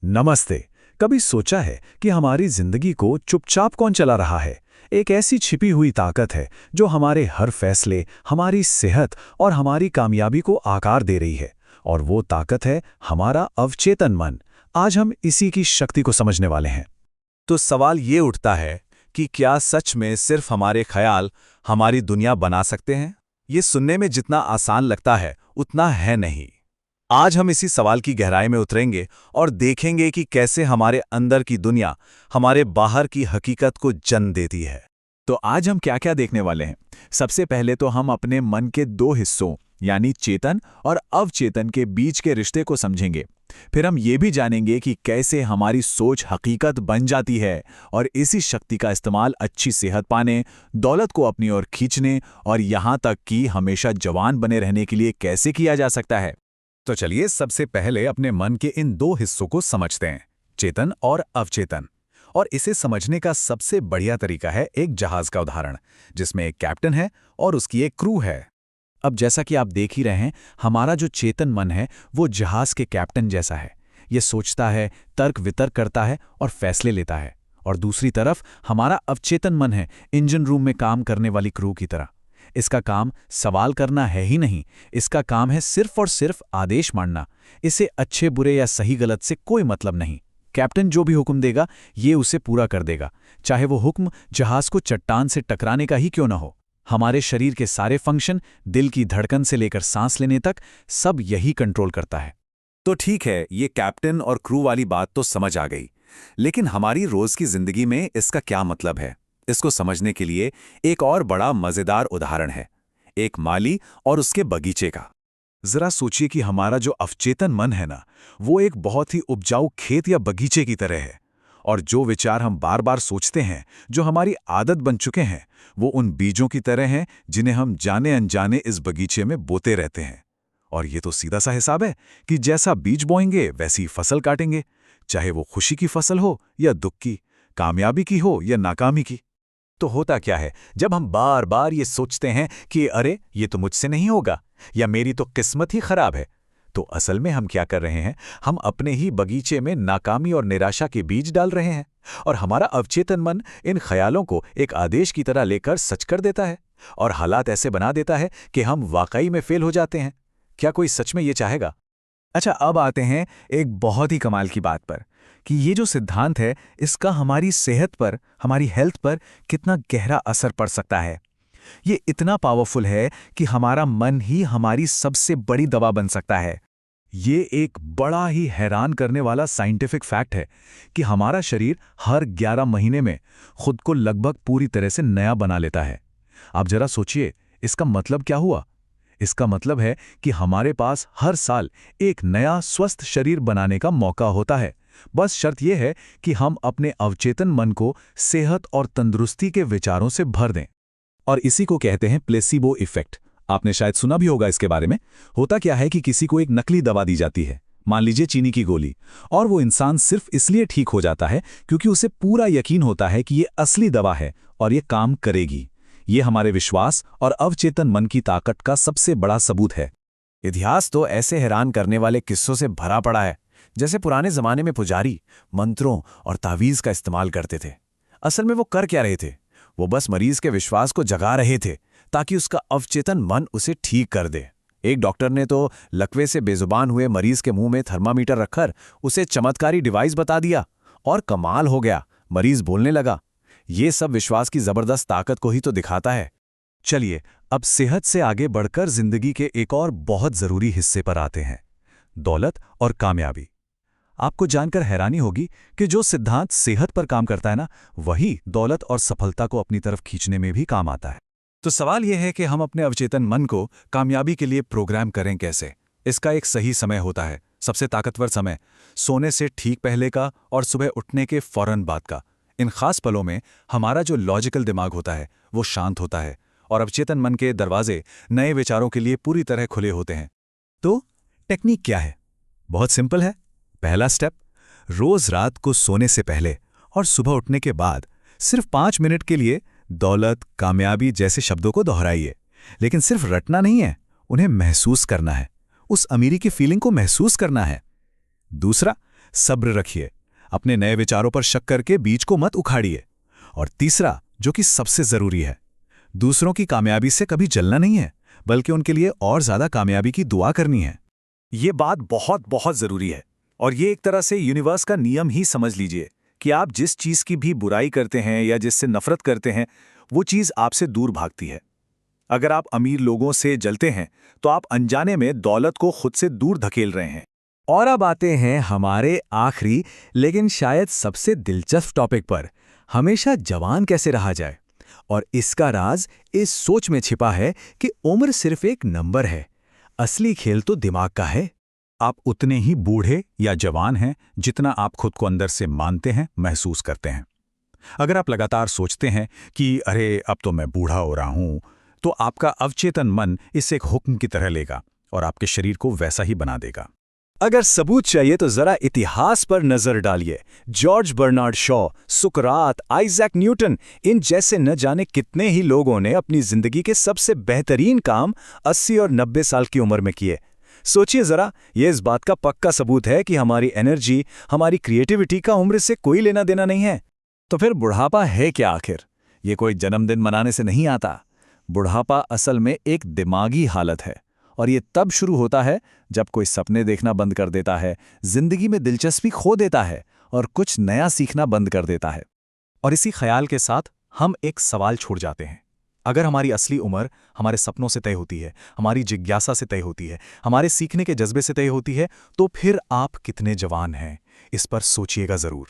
नमस्ते। कभी सोचा है कि हमारी जिंदगी को चुपचाप कौन चला रहा है? एक ऐसी छिपी हुई ताकत है जो हमारे हर फैसले, हमारी सेहत और हमारी कामयाबी को आकार दे रही है। और वो ताकत है हमारा अवचेतन मन। आज हम इसी की शक्ति को समझने वाले हैं। तो सवाल ये उठता है कि क्या सच में सिर्फ हमारे ख्याल हमारी दुनिया बना सकते हैं? ये सुनने में जितना आसान लगता है उतना है नहीं। आज हम इसी सवाल की गहराई में उतरेंगे और देखेंगे कि कैसे हमारे अंदर की दुनिया हमारे बाहर की हकीकत को जन्म देती है। तो आज हम क्या क्या देखने वाले हैं? सबसे पहले तो हम अपने मन के दो हिस्सों यानी चेतन और अवचेतन के बीच के रिश्ते को समझेंगे। फिर हम ये भी जानेंगे कि कैसे हमारी सोच हकीकत बन जाती है और इसी शक्ति का इस्तेमाल अच्छी सेहत पाने, दौलत को अपनी ओर खींचने और यहाँ तक कि हमेशा जवान बने रहने के लिए कैसे किया जा सकता है। तो चलिए सबसे पहले अपने मन के इन दो हिस्सों को समझते हैं, चेतन और अवचेतन। और इसे समझने का सबसे बढ़िया तरीका है एक जहाज का उदाहरण, जिसमें एक कैप्टन है और उसकी एक क्रू है। अब जैसा कि आप देख ही रहे हैं, हमारा जो चेतन मन है वो जहाज के कैप्टन जैसा है। ये सोचता है, तर्क वितर्क करता है और फैसले लेता है। और दूसरी तरफ हमारा अवचेतन मन है इंजन रूम में काम करने वाली क्रू की तरह। इसका काम सवाल करना है ही नहीं, इसका काम है सिर्फ और सिर्फ आदेश मानना। इसे अच्छे बुरे या सही गलत से कोई मतलब नहीं। कैप्टन जो भी हुक्म देगा ये उसे पूरा कर देगा, चाहे वो हुक्म जहाज को चट्टान से टकराने का ही क्यों ना हो। हमारे शरीर के सारे फंक्शन, दिल की धड़कन से लेकर सांस लेने तक, सब यही कंट्रोल करता है। तो ठीक है, ये कैप्टन और क्रू वाली बात तो समझ आ गई, लेकिन हमारी रोज की जिंदगी में इसका क्या मतलब है? इसको समझने के लिए एक और बड़ा मजेदार उदाहरण है, एक माली और उसके बगीचे का। जरा सोचिए कि हमारा जो अवचेतन मन है ना, वो एक बहुत ही उपजाऊ खेत या बगीचे की तरह है। और जो विचार हम बार बार सोचते हैं, जो हमारी आदत बन चुके हैं, वो उन बीजों की तरह हैं जिन्हें हम जाने अनजाने इस बगीचे में बोते रहते हैं। और ये तो सीधा सा हिसाब है कि जैसा बीज बोएंगे वैसी फसल काटेंगे, चाहे वो खुशी की फसल हो या दुख की, कामयाबी की हो या नाकामी की। तो होता क्या है जब हम बार बार ये सोचते हैं कि अरे ये तो मुझसे नहीं होगा या मेरी तो किस्मत ही खराब है, तो असल में हम क्या कर रहे हैं? हम अपने ही बगीचे में नाकामी और निराशा के बीज डाल रहे हैं। और हमारा अवचेतन मन इन ख्यालों को एक आदेश की तरह लेकर सच कर देता है और हालात ऐसे बना देता है कि हम वाकई में फेल हो जाते हैं। क्या कोई सच में ये चाहेगा? अच्छा, अब आते हैं एक बहुत ही कमाल की बात पर कि ये जो सिद्धांत है इसका हमारी सेहत पर, हमारी हेल्थ पर कितना गहरा असर पड़ सकता है। ये इतना पावरफुल है कि हमारा मन ही हमारी सबसे बड़ी दवा बन सकता है। ये एक बड़ा ही हैरान करने वाला साइंटिफिक फैक्ट है कि हमारा शरीर हर 11 महीने में खुद को लगभग पूरी तरह से नया बना लेता है। आप जरा सोचिए, इसका मतलब क्या हुआ? इसका मतलब है कि हमारे पास हर साल एक नया स्वस्थ शरीर बनाने का मौका होता है। बस शर्त यह है कि हम अपने अवचेतन मन को सेहत और तंदुरुस्ती के विचारों से भर दें। और इसी को कहते हैं प्लेसिबो इफेक्ट। आपने शायद सुना भी होगा इसके बारे में। होता क्या है कि किसी को एक नकली दवा दी जाती है, मान लीजिए चीनी की गोली, और वो इंसान सिर्फ इसलिए ठीक हो जाता है क्योंकि उसे पूरा यकीन होता है कि ये असली दवा है और ये काम करेगी। ये हमारे विश्वास और अवचेतन मन की ताकत का सबसे बड़ा सबूत है। इतिहास तो ऐसे हैरान करने वाले किस्सों से भरा पड़ा है, जैसे पुराने जमाने में पुजारी मंत्रों और तावीज का इस्तेमाल करते थे। असल में वो कर क्या रहे थे? वो बस मरीज के विश्वास को जगा रहे थे ताकि उसका अवचेतन मन उसे ठीक कर दे। एक डॉक्टर ने तो लकवे से बेजुबान हुए मरीज के मुंह में थर्मामीटर रखकर उसे चमत्कारी डिवाइस बता दिया और कमाल हो गया, मरीज बोलने लगा। ये सब विश्वास की जबरदस्त ताकत को ही तो दिखाता है। चलिए अब सेहत से आगे बढ़कर जिंदगी के एक और बहुत जरूरी हिस्से पर आते हैं, दौलत और कामयाबी। आपको जानकर हैरानी होगी कि जो सिद्धांत सेहत पर काम करता है ना, वही दौलत और सफलता को अपनी तरफ खींचने में भी काम आता है। तो सवाल यह है कि हम अपने अवचेतन मन को कामयाबी के लिए प्रोग्राम करें कैसे? इसका एक सही समय होता है, सबसे ताकतवर समय सोने से ठीक पहले का और सुबह उठने के फौरन बाद का। इन खास पलों में हमारा जो लॉजिकल दिमाग होता है वो शांत होता है और अवचेतन मन के दरवाजे नए विचारों के लिए पूरी तरह खुले होते हैं। तो टेक्निक क्या है? बहुत सिंपल है। पहला स्टेप, रोज रात को सोने से पहले और सुबह उठने के बाद सिर्फ 5 मिनट के लिए दौलत, कामयाबी जैसे शब्दों को दोहराइए। लेकिन सिर्फ रटना नहीं है, उन्हें महसूस करना है, उस अमीरी की फीलिंग को महसूस करना है। दूसरा, सब्र रखिए, अपने नए विचारों पर शक करके बीज को मत उखाड़िए। और तीसरा, जो कि सबसे जरूरी है, दूसरों की कामयाबी से कभी जलना नहीं है, बल्कि उनके लिए और ज्यादा कामयाबी की दुआ करनी है। ये बात बहुत बहुत जरूरी है, और ये एक तरह से यूनिवर्स का नियम ही समझ लीजिए कि आप जिस चीज की भी बुराई करते हैं या जिससे नफरत करते हैं, वो चीज आपसे दूर भागती है। अगर आप अमीर लोगों से जलते हैं तो आप अनजाने में दौलत को खुद से दूर धकेल रहे हैं। और अब आते हैं हमारे आखिरी लेकिन शायद सबसे दिलचस्प टॉपिक पर, हमेशा जवान कैसे रहा जाए। और इसका राज इस सोच में छिपा है कि उम्र सिर्फ एक नंबर है, असली खेल तो दिमाग का है। आप उतने ही बूढ़े या जवान हैं जितना आप खुद को अंदर से मानते हैं, महसूस करते हैं। अगर आप लगातार सोचते हैं कि अरे अब तो मैं बूढ़ा हो रहा हूं, तो आपका अवचेतन मन इसे एक हुक्म की तरह लेगा और आपके शरीर को वैसा ही बना देगा। अगर सबूत चाहिए तो जरा इतिहास पर नजर डालिए। जॉर्ज बर्नार्ड शॉ, सुकरात, आइजैक न्यूटन, इन जैसे न जाने कितने ही लोगों ने अपनी जिंदगी के सबसे बेहतरीन काम 80 और 90 साल की उम्र में किए। सोचिए जरा, ये इस बात का पक्का सबूत है कि हमारी एनर्जी, हमारी क्रिएटिविटी का उम्र से कोई लेना देना नहीं है। तो फिर बुढ़ापा है क्या आखिर? ये कोई जन्मदिन मनाने से नहीं आता। बुढ़ापा असल में एक दिमागी हालत है, और ये तब शुरू होता है जब कोई सपने देखना बंद कर देता है, जिंदगी में दिलचस्पी खो देता है और कुछ नया सीखना बंद कर देता है। और इसी ख्याल के साथ हम एक सवाल छोड़ जाते हैं। अगर हमारी असली उम्र हमारे सपनों से तय होती है, हमारी जिज्ञासा से तय होती है, हमारे सीखने के जज्बे से तय होती है, तो फिर आप कितने जवान हैं, इस पर सोचिएगा जरूर।